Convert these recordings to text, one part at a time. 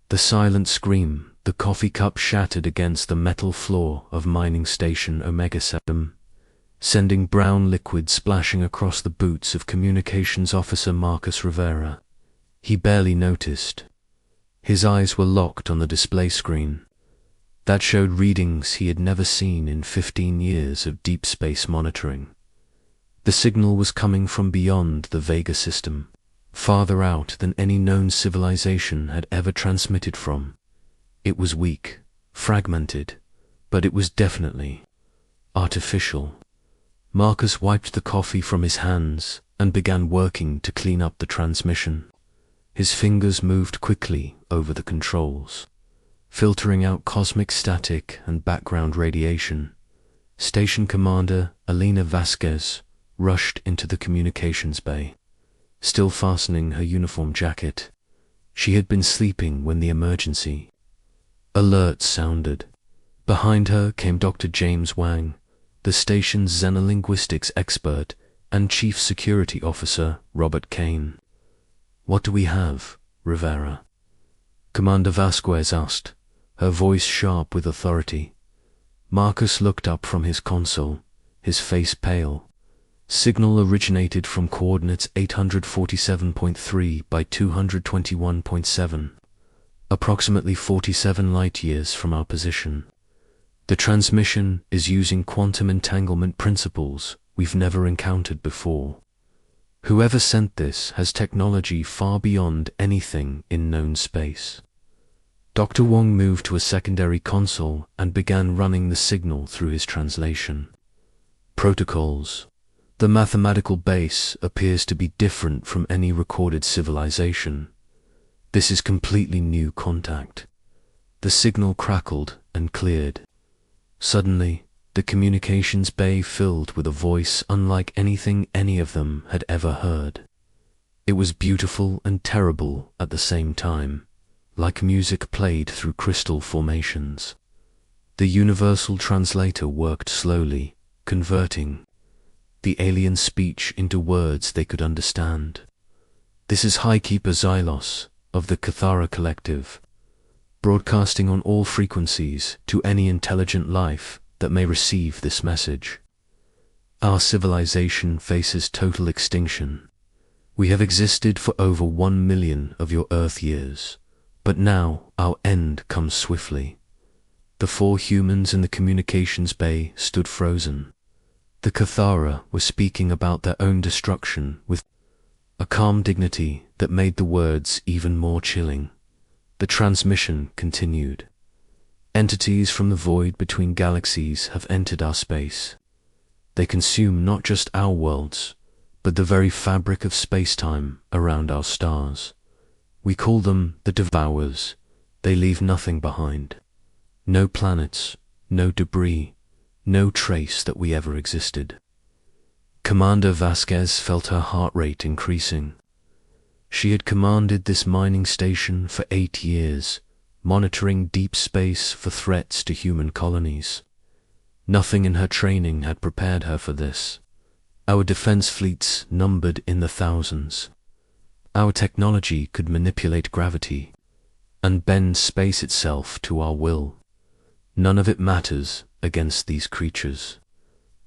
The silent scream, the coffee cup shattered against the metal floor of mining station Omega 7, sending brown liquid splashing across the boots of communications officer Marcus Rivera. He barely noticed. His eyes were locked on the display screen. That showed readings he had never seen in 15 years of deep space monitoring. The signal was coming from beyond the Vega system, farther out than any known civilization had ever transmitted from. It was weak, fragmented, but it was definitely artificial. Marcus wiped the coffee from his hands and began working to clean up the transmission. His fingers moved quickly over the controls, filtering out cosmic static and background radiation. Station Commander Elena Vasquez rushed into the communications bay, still fastening her uniform jacket. She had been sleeping when the emergency alert sounded. Behind her came Dr. James Wang, the station's xenolinguistics expert, and Chief Security Officer Robert Kane. "What do we have, Rivera?" Commander Vasquez asked, her voice sharp with authority. Marcus looked up from his console, his face pale. Signal originated from coordinates 847.3 by 221.7, approximately 47 light-years from our position. The transmission is using quantum entanglement principles we've never encountered before. Whoever sent this has technology far beyond anything in known space. Dr. Wong moved to a secondary console and began running the signal through his translation. Protocols. The mathematical base appears to be different from any recorded civilization. This is completely new contact. The signal crackled and cleared. Suddenly, the communications bay filled with a voice unlike anything any of them had ever heard. It was beautiful and terrible at the same time, like music played through crystal formations. The universal translator worked slowly, converting the alien speech into words they could understand. "This is Highkeeper Xylos of the Cathara Collective, broadcasting on all frequencies to any intelligent life that may receive this message. Our civilization faces total extinction. We have existed for over 1 million of your Earth years, but now our end comes swiftly." The 4 humans in the communications bay stood frozen. The Cathara were speaking about their own destruction with a calm dignity that made the words even more chilling. The transmission continued. "Entities from the void between galaxies have entered our space. They consume not just our worlds, but the very fabric of space-time around our stars. We call them the Devourers. They leave nothing behind. No planets, no debris, no trace that we ever existed." Commander Vasquez felt her heart rate increasing. She had commanded this mining station for 8 years, monitoring deep space for threats to human colonies. Nothing in her training had prepared her for this. Our defense fleets numbered in the thousands. Our technology could manipulate gravity and bend space itself to our will. None of it matters against these creatures.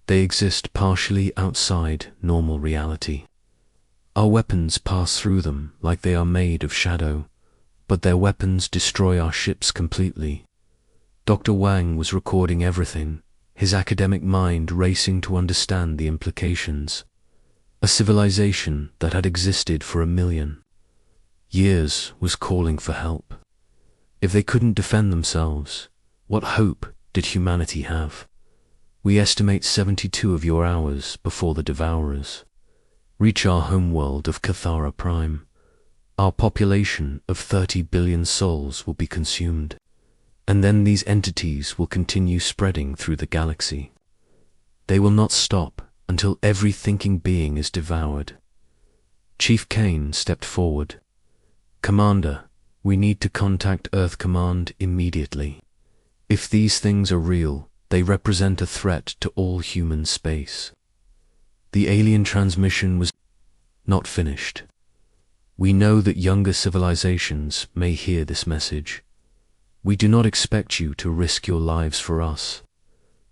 They exist partially outside normal reality. Our weapons pass through them like they are made of shadow, but their weapons destroy our ships completely. Dr. Wang was recording everything, his academic mind racing to understand the implications. A civilization that had existed for 1 million years was calling for help. If they couldn't defend themselves, what hope did humanity have? "We estimate 72 of your hours before the Devourers reach our homeworld of Cathara Prime. Our population of 30 billion souls will be consumed, and then these entities will continue spreading through the galaxy. They will not stop until every thinking being is devoured." Chief Kane stepped forward. "Commander, we need to contact Earth Command immediately. If these things are real, they represent a threat to all human space." The alien transmission was not finished. We know that younger civilizations may hear this message. We do not expect you to risk your lives for us.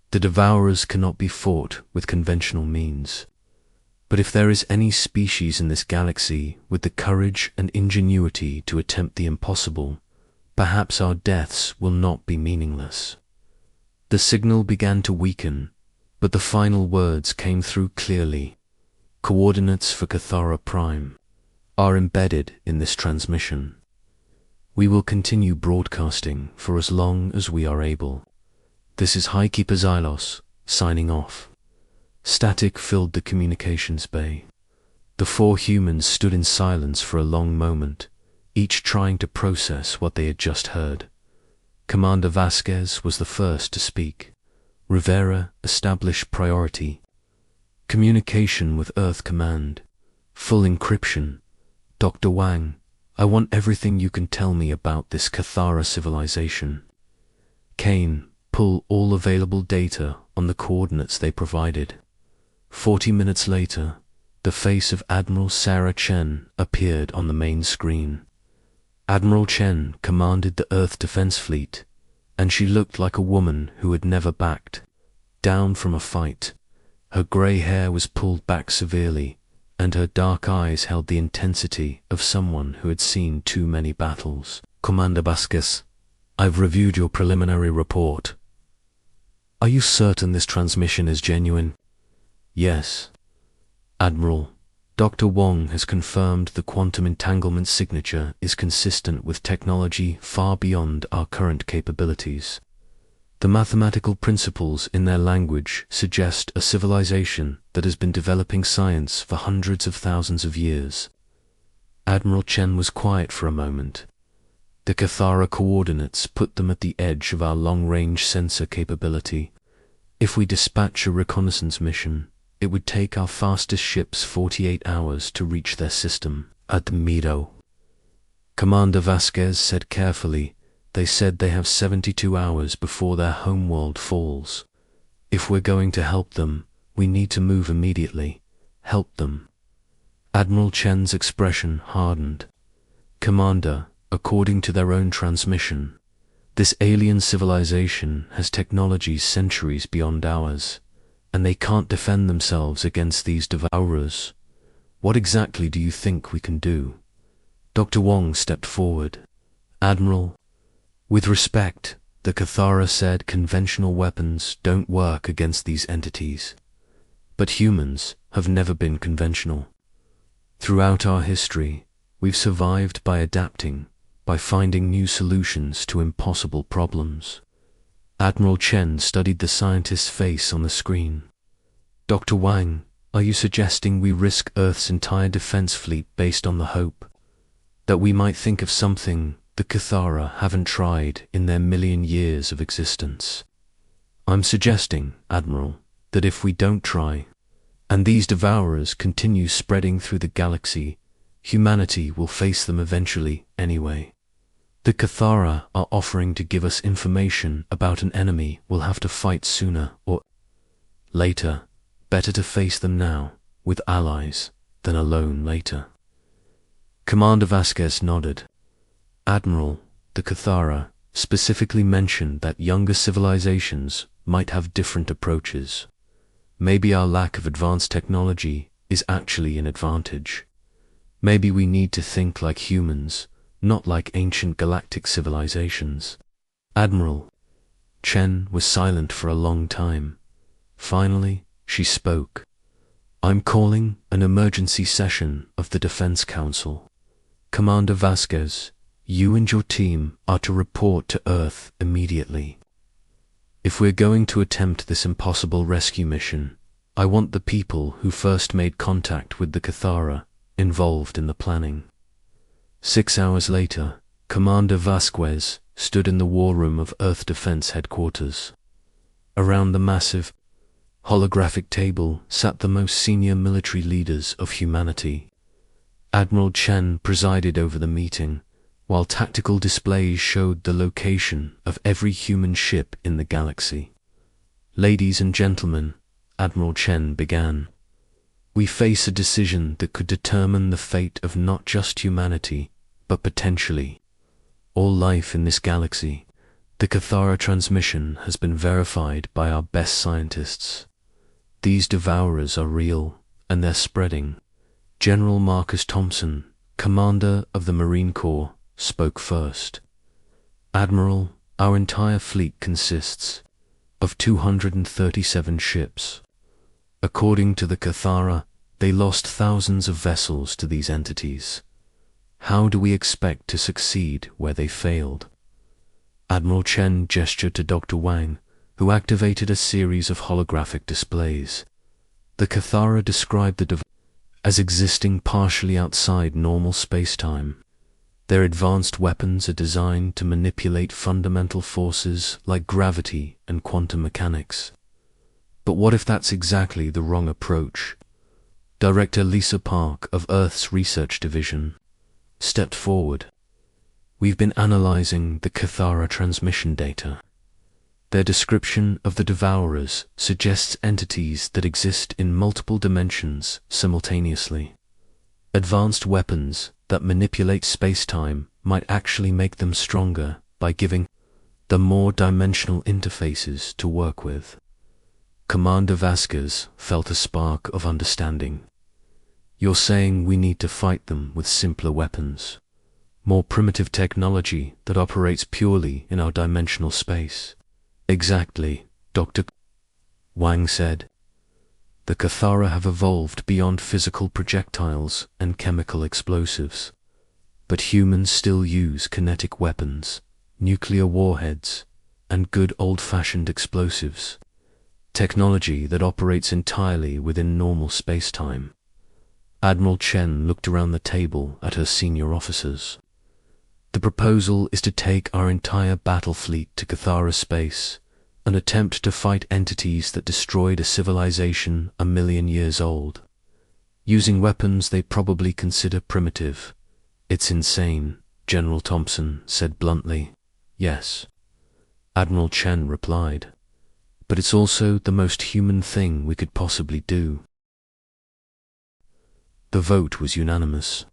The Devourers cannot be fought with conventional means. But if there is any species in this galaxy with the courage and ingenuity to attempt the impossible, perhaps our deaths will not be meaningless. The signal began to weaken, but the final words came through clearly. Coordinates for Cathara Prime are embedded in this transmission. We will continue broadcasting for as long as we are able. This is Highkeeper Xylos, signing off. Static filled the communications bay. The four humans stood in silence for a long moment, each trying to process what they had just heard. Commander Vasquez was the first to speak. Rivera established priority. Communication with Earth Command. Full encryption. Dr. Wang, I want everything you can tell me about this Cathara civilization. Kane, pull all available data on the coordinates they provided. 40 minutes later, the face of Admiral Sarah Chen appeared on the main screen. Admiral Chen commanded the Earth Defense Fleet, and she looked like a woman who had never backed down from a fight. Her grey hair was pulled back severely, and her dark eyes held the intensity of someone who had seen too many battles. Commander Vasquez, I've reviewed your preliminary report. Are you certain this transmission is genuine? Yes. Admiral, Dr. Wong has confirmed the quantum entanglement signature is consistent with technology far beyond our current capabilities. The mathematical principles in their language suggest a civilization that has been developing science for hundreds of thousands of years. Admiral Chen was quiet for a moment. The Cathara coordinates put them at the edge of our long-range sensor capability. If we dispatch a reconnaissance mission, it would take our fastest ships 48 hours to reach their system. Admiro. Commander Vasquez said carefully, they said they have 72 hours before their homeworld falls. If we're going to help them, we need to move immediately. Help them. Admiral Chen's expression hardened. Commander, according to their own transmission, this alien civilization has technologies centuries beyond ours, and they can't defend themselves against these Devourers. What exactly do you think we can do? Dr. Wong stepped forward. Admiral, with respect, the Cathara said conventional weapons don't work against these entities. But humans have never been conventional. Throughout our history, we've survived by adapting, by finding new solutions to impossible problems. Admiral Chen studied the scientist's face on the screen. Dr. Wang, are you suggesting we risk Earth's entire defense fleet based on the hope that we might think of something the Cathara haven't tried in their million years of existence? I'm suggesting, Admiral, that if we don't try, and these Devourers continue spreading through the galaxy, humanity will face them eventually anyway. The Cathara are offering to give us information about an enemy we'll have to fight sooner or later. Better to face them now, with allies, than alone later. Commander Vasquez nodded. Admiral, the Cathara specifically mentioned that younger civilizations might have different approaches. Maybe our lack of advanced technology is actually an advantage. Maybe we need to think like humans, not like ancient galactic civilizations. Admiral. Chen was silent for a long time. Finally, she spoke. I'm calling an emergency session of the Defense Council. Commander Vasquez, you and your team are to report to Earth immediately. If we're going to attempt this impossible rescue mission, I want the people who first made contact with the Cathara involved in the planning. 6 hours later, Commander Vasquez stood in the war room of Earth Defense Headquarters. Around the massive, holographic table sat the most senior military leaders of humanity. Admiral Chen presided over the meeting, while tactical displays showed the location of every human ship in the galaxy. Ladies and gentlemen, Admiral Chen began. We face a decision that could determine the fate of not just humanity, but potentially all life in this galaxy. The Cathara transmission has been verified by our best scientists. These devourers are real, and they're spreading. General Marcus Thompson, commander of the Marine Corps, spoke first. Admiral, our entire fleet consists of 237 ships. According to the Cathara, they lost thousands of vessels to these entities. How do we expect to succeed where they failed? Admiral Chen gestured to Dr. Wang, who activated a series of holographic displays. The Cathara described the device as existing partially outside normal space-time. Their advanced weapons are designed to manipulate fundamental forces like gravity and quantum mechanics. But what if that's exactly the wrong approach? Director Lisa Park of Earth's Research Division stepped forward. We've been analyzing the Cathara transmission data. Their description of the Devourers suggests entities that exist in multiple dimensions simultaneously. Advanced weapons that manipulate space-time might actually make them stronger by giving them more dimensional interfaces to work with. Commander Vasquez felt a spark of understanding. You're saying we need to fight them with simpler weapons, more primitive technology that operates purely in our dimensional space. Exactly, Dr. Wang said. The Cathara have evolved beyond physical projectiles and chemical explosives. But humans still use kinetic weapons, nuclear warheads, and good old-fashioned explosives. Technology that operates entirely within normal space-time. Admiral Chen looked around the table at her senior officers. The proposal is to take our entire battle fleet to Cathara space, an attempt to fight entities that destroyed a civilization 1,000,000 years old. Using weapons they probably consider primitive. It's insane, General Thompson said bluntly. Yes, Admiral Chen replied. But it's also the most human thing we could possibly do. The vote was unanimous.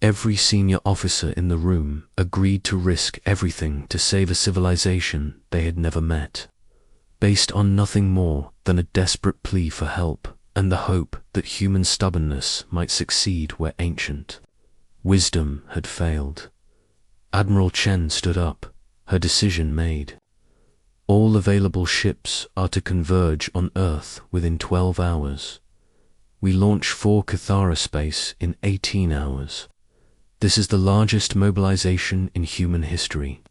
Every senior officer in the room agreed to risk everything to save a civilization they had never met, based on nothing more than a desperate plea for help and the hope that human stubbornness might succeed where ancient wisdom had failed. Admiral Chen stood up, her decision made. All available ships are to converge on Earth within 12 hours. We launch 4 Cathara space in 18 hours. This is the largest mobilization in human history,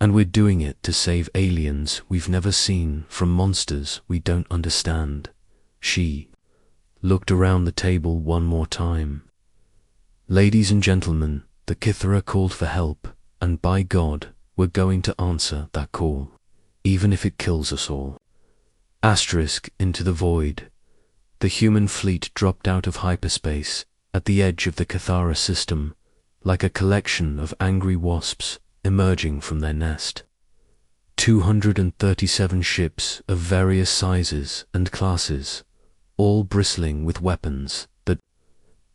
and we're doing it to save aliens we've never seen from monsters we don't understand. She looked around the table one more time. Ladies and gentlemen, the Cathara called for help, and by God, we're going to answer that call, even if it kills us all. Asterisk into the void. The human fleet dropped out of hyperspace at the edge of the Cathara system, like a collection of angry wasps emerging from their nest. 237 ships of various sizes and classes, all bristling with weapons that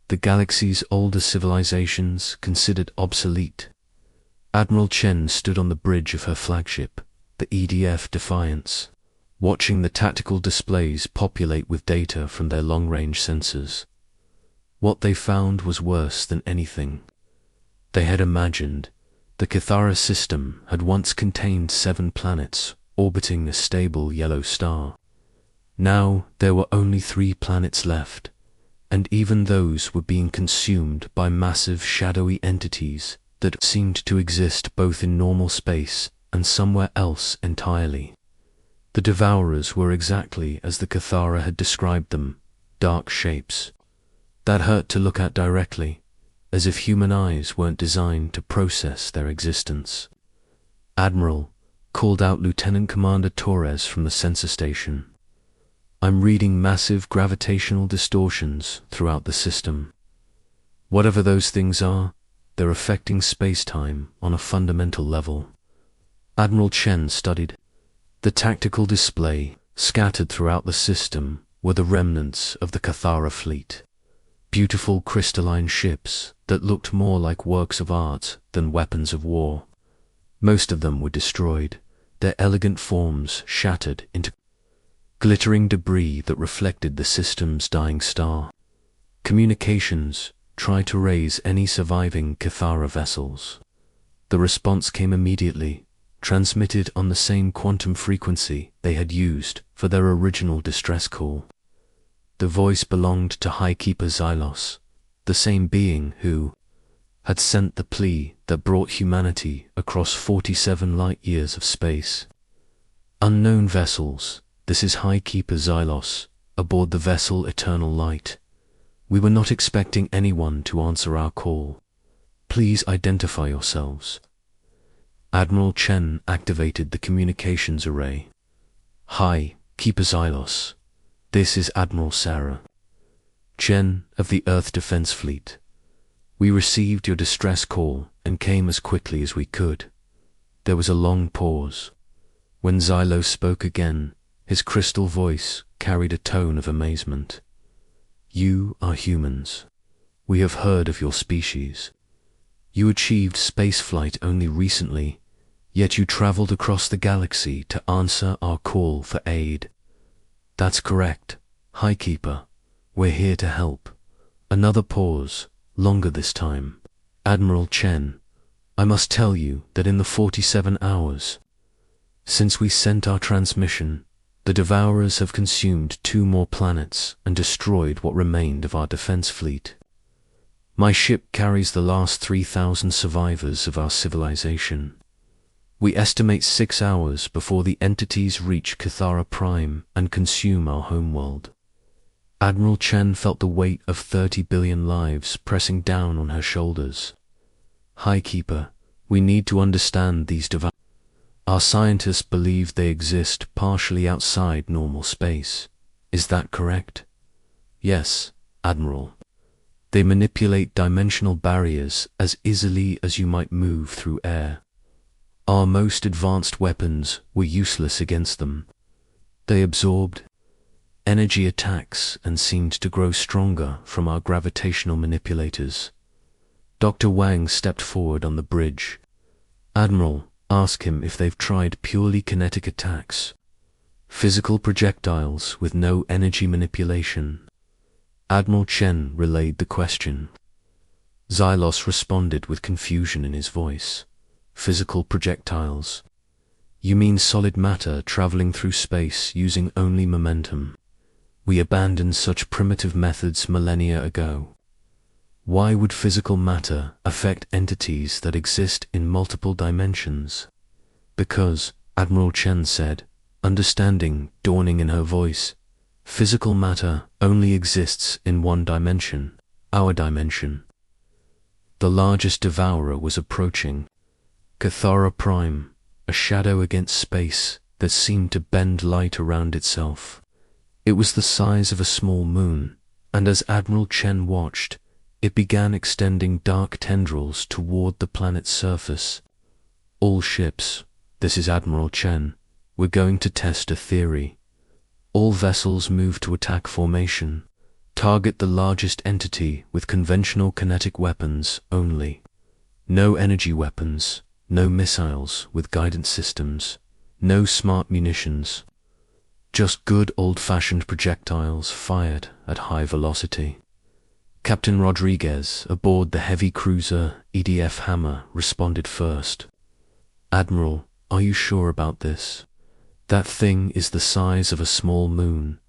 the galaxy's older civilizations considered obsolete. Admiral Chen stood on the bridge of her flagship, the EDF Defiance, watching the tactical displays populate with data from their long-range sensors. What they found was worse than anything they had imagined. The Cathara system had once contained 7 planets orbiting a stable yellow star. Now there were only 3 planets left, and even those were being consumed by massive shadowy entities that seemed to exist both in normal space and somewhere else entirely. The Devourers were exactly as the Cathara had described them, dark shapes that hurt to look at directly, as if human eyes weren't designed to process their existence. Admiral, called out Lieutenant Commander Torres from the sensor station. I'm reading massive gravitational distortions throughout the system. Whatever those things are, they're affecting space-time on a fundamental level. Admiral Chen studied the tactical display scattered throughout the system were the remnants of the Cathara fleet. Beautiful crystalline ships that looked more like works of art than weapons of war. Most of them were destroyed, their elegant forms shattered into glittering debris that reflected the system's dying star. Communications tried to raise any surviving Cathara vessels. The response came immediately, transmitted on the same quantum frequency they had used for their original distress call. The voice belonged to High Keeper Xylos, the same being who had sent the plea that brought humanity across 47 light-years of space. Unknown vessels, this is High Keeper Xylos, aboard the vessel Eternal Light. We were not expecting anyone to answer our call. Please identify yourselves. Admiral Chen activated the communications array. Hi, Keeper Xylos. This is Admiral Sarah. Chen of the Earth Defense Fleet. We received your distress call and came as quickly as we could. There was a long pause. When Xylos spoke again, his crystal voice carried a tone of amazement. You are humans. We have heard of your species. You achieved spaceflight only recently, yet you traveled across the galaxy to answer our call for aid. That's correct, High Keeper. We're here to help. Another pause, longer this time. Admiral Chen, I must tell you that in the 47 hours since we sent our transmission, the Devourers have consumed 2 more planets and destroyed what remained of our defense fleet. My ship carries the last 3,000 survivors of our civilization. We estimate 6 hours before the entities reach Cathara Prime and consume our homeworld. Admiral Chen felt the weight of 30 billion lives pressing down on her shoulders. High Keeper, we need to understand these devourers. Our scientists believe they exist partially outside normal space. Is that correct? Yes, Admiral. They manipulate dimensional barriers as easily as you might move through air. Our most advanced weapons were useless against them. They absorbed energy attacks and seemed to grow stronger from our gravitational manipulators. Dr. Wang stepped forward on the bridge. Admiral, ask him if they've tried purely kinetic attacks. Physical projectiles with no energy manipulation. Admiral Chen relayed the question. Xylos responded with confusion in his voice. Physical projectiles. You mean solid matter traveling through space using only momentum. We abandoned such primitive methods millennia ago. Why would physical matter affect entities that exist in multiple dimensions? Because, Admiral Chen said, understanding dawning in her voice, physical matter only exists in one dimension, our dimension. The largest devourer was approaching. Cathara Prime, a shadow against space that seemed to bend light around itself. It was the size of a small moon, and as Admiral Chen watched, it began extending dark tendrils toward the planet's surface. All ships, this is Admiral Chen, we're going to test a theory. All vessels move to attack formation. Target the largest entity with conventional kinetic weapons only. No energy weapons, no missiles with guidance systems, no smart munitions. Just good old-fashioned projectiles fired at high velocity. Captain Rodriguez, aboard the heavy cruiser EDF Hammer, responded first. Admiral, are you sure about this? That thing is the size of a small moon.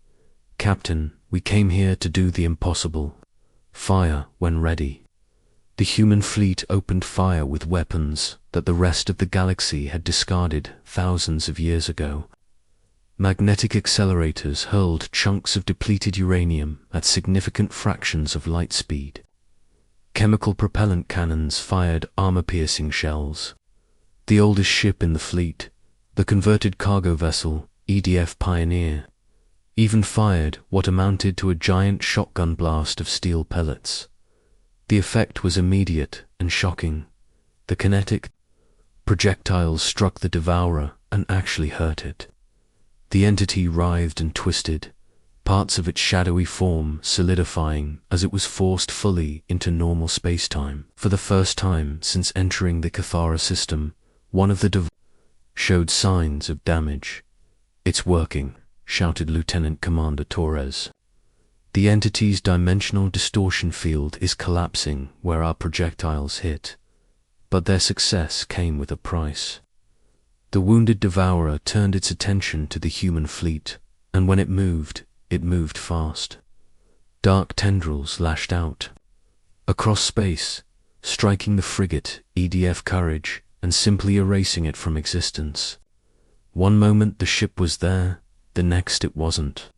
Captain, we came here to do the impossible. Fire when ready. The human fleet opened fire with weapons that the rest of the galaxy had discarded thousands of years ago. Magnetic accelerators hurled chunks of depleted uranium at significant fractions of light speed. Chemical propellant cannons fired armor-piercing shells. The oldest ship in the fleet, the converted cargo vessel EDF Pioneer, even fired what amounted to a giant shotgun blast of steel pellets. The effect was immediate and shocking. The kinetic projectiles struck the devourer and actually hurt it. The entity writhed and twisted, parts of its shadowy form solidifying as it was forced fully into normal spacetime. For the first time since entering the Cathara system, one of the devices showed signs of damage. "It's working," shouted Lieutenant Commander Torres. "The entity's dimensional distortion field is collapsing where our projectiles hit." But their success came with a price. The wounded devourer turned its attention to the human fleet, and when it moved fast. Dark tendrils lashed out across space, striking the frigate EDF Courage and simply erasing it from existence. One moment the ship was there, the next it wasn't.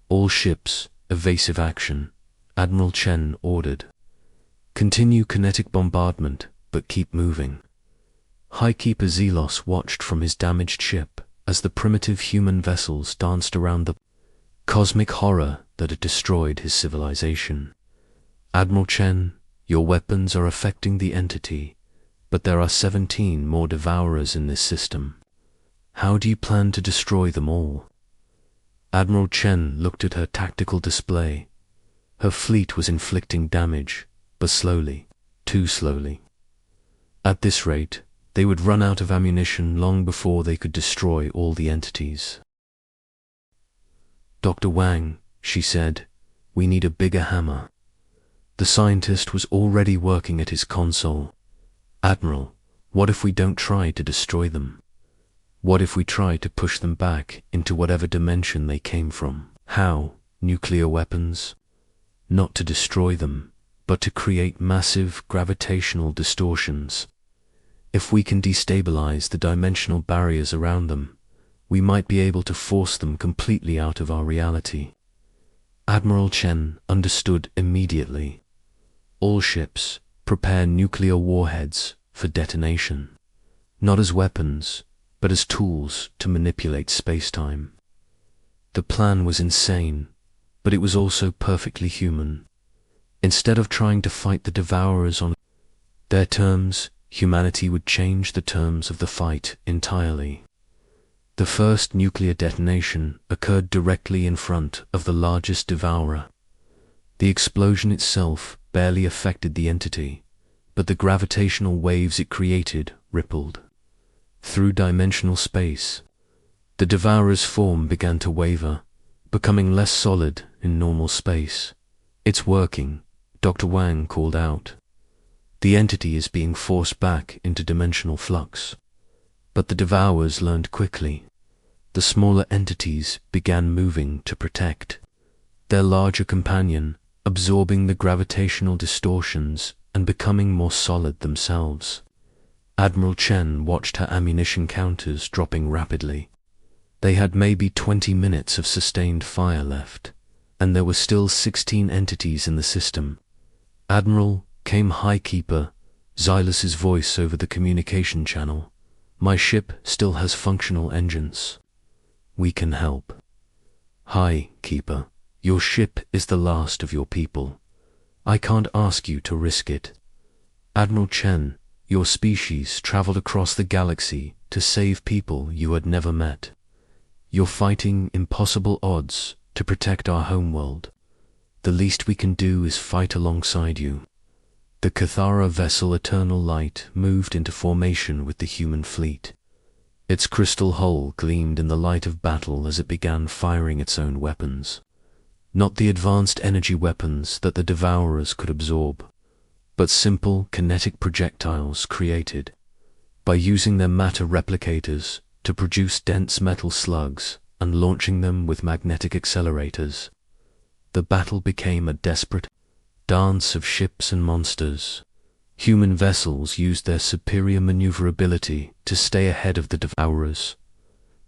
"All ships, evasive action," Admiral Chen ordered. "Continue kinetic bombardment, but keep moving." Highkeeper Zelos watched from his damaged ship as the primitive human vessels danced around the cosmic horror that had destroyed his civilization. "Admiral Chen, your weapons are affecting the entity, but there are 17 more devourers in this system. How do you plan to destroy them all?" Admiral Chen looked at her tactical display. Her fleet was inflicting damage, but slowly, too slowly. At this rate, they would run out of ammunition long before they could destroy all the entities. "Dr. Wang," she said, "we need a bigger hammer." The scientist was already working at his console. "Admiral, what if we don't try to destroy them? What if we try to push them back into whatever dimension they came from?" "How? Nuclear weapons?" "Not to destroy them, but to create massive gravitational distortions. If we can destabilize the dimensional barriers around them, we might be able to force them completely out of our reality." Admiral Chen understood immediately. "All ships, prepare nuclear warheads for detonation. Not as weapons, but as tools to manipulate spacetime." The plan was insane, but it was also perfectly human. Instead of trying to fight the devourers on their terms, humanity would change the terms of the fight entirely. The first nuclear detonation occurred directly in front of the largest devourer. The explosion itself barely affected the entity, but the gravitational waves it created rippled through dimensional space. The devourer's form began to waver, becoming less solid in normal space. "It's working," Dr. Wang called out. "The entity is being forced back into dimensional flux." But the devourers learned quickly. The smaller entities began moving to protect their larger companion, absorbing the gravitational distortions and becoming more solid themselves. Admiral Chen watched her ammunition counters dropping rapidly. They had maybe 20 minutes of sustained fire left, and there were still 16 entities in the system. "Admiral," came Highkeeper Xylos's voice over the communication channel, "my ship still has functional engines. We can help." "Highkeeper, your ship is the last of your people. I can't ask you to risk it." "Admiral Chen, your species traveled across the galaxy to save people you had never met. You're fighting impossible odds to protect our homeworld. The least we can do is fight alongside you." The Cathara vessel Eternal Light moved into formation with the human fleet. Its crystal hull gleamed in the light of battle as it began firing its own weapons. Not the advanced energy weapons that the Devourers could absorb, but simple kinetic projectiles created by using their matter replicators to produce dense metal slugs and launching them with magnetic accelerators. The battle became a desperate dance of ships and monsters. Human vessels used their superior maneuverability to stay ahead of the Devourers,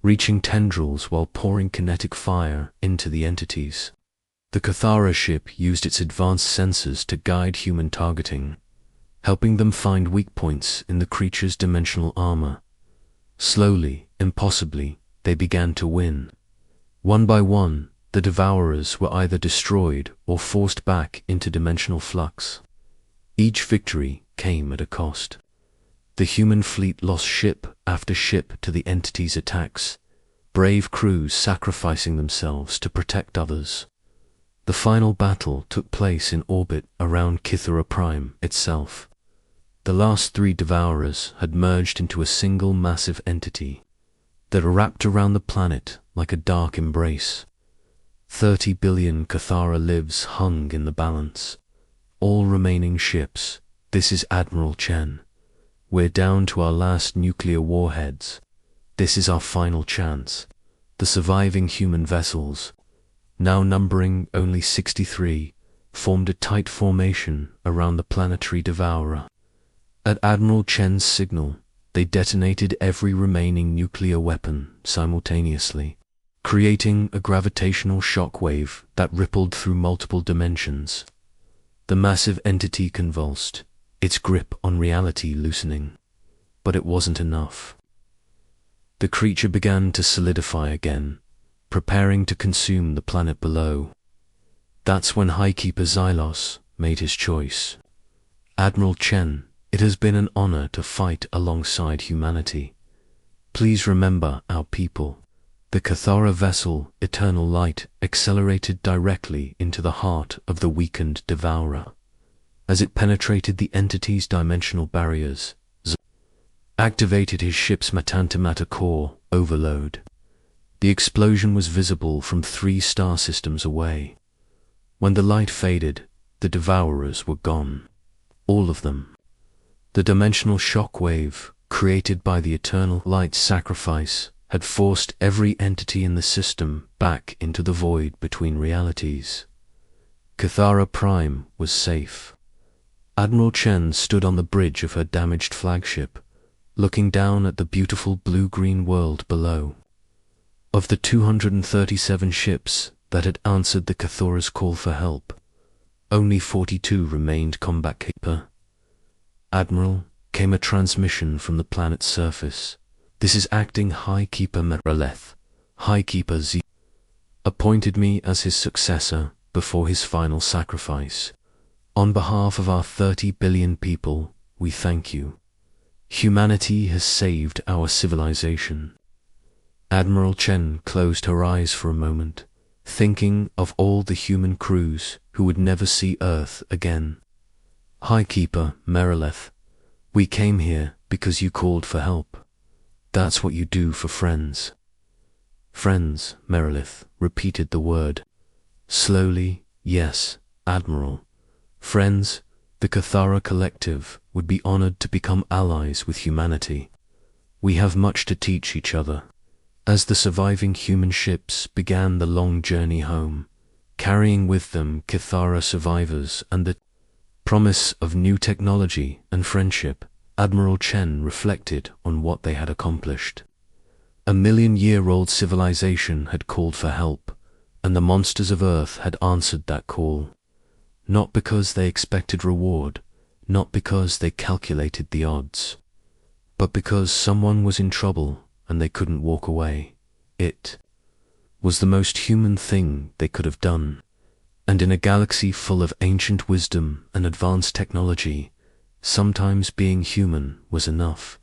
reaching tendrils while pouring kinetic fire into the entities. The Cathara ship used its advanced sensors to guide human targeting, helping them find weak points in the creature's dimensional armor. Slowly, impossibly, they began to win. One by one, the Devourers were either destroyed or forced back into dimensional flux. Each victory came at a cost. The human fleet lost ship after ship to the entity's attacks, brave crews sacrificing themselves to protect others. The final battle took place in orbit around Kythera Prime itself. The last three Devourers had merged into a single massive entity that wrapped around the planet like a dark embrace. 30 billion Kythera lives hung in the balance. All remaining ships. This is Admiral Chen. We're down to our last nuclear warheads. This is our final chance. The surviving human vessels, now numbering only 63, formed a tight formation around the planetary devourer. At Admiral Chen's signal, they detonated every remaining nuclear weapon simultaneously, creating a gravitational shock wave that rippled through multiple dimensions. The massive entity convulsed, its grip on reality loosening. But it wasn't enough. The creature began to solidify again, preparing to consume the planet below. That's when Highkeeper Xylos made his choice. Admiral Chen, it has been an honor to fight alongside humanity. Please remember our people. The Kythera vessel, Eternal Light, accelerated directly into the heart of the weakened Devourer. As it penetrated the entity's dimensional barriers, activated his ship's matter core overload. The explosion was visible from 3 star systems away. When the light faded, the Devourers were gone. All of them. The dimensional shock wave, created by the Eternal Light's sacrifice, had forced every entity in the system back into the void between realities. Kythera Prime was safe. Admiral Chen stood on the bridge of her damaged flagship, looking down at the beautiful blue-green world below. Of the 237 ships that had answered the Kythera's call for help, only 42 remained combat capable. Admiral, came a transmission from the planet's surface. This is Acting Highkeeper Mereleth. Highkeeper Z appointed me as his successor before his final sacrifice. On behalf of our 30 billion people, we thank you. Humanity has saved our civilization. Admiral Chen closed her eyes for a moment, thinking of all the human crews who would never see Earth again. Highkeeper Mereleth, we came here because you called for help. That's what you do for friends. Friends, Mereleth repeated the word. Slowly, yes, Admiral. Friends, the Kythera Collective would be honored to become allies with humanity. We have much to teach each other. As the surviving human ships began the long journey home, carrying with them Kythera survivors and the promise of new technology and friendship, Admiral Chen reflected on what they had accomplished. A million-year-old civilization had called for help, and the monsters of Earth had answered that call. Not because they expected reward, not because they calculated the odds, but because someone was in trouble and they couldn't walk away. It was the most human thing they could have done. And in a galaxy full of ancient wisdom and advanced technology, sometimes being human was enough.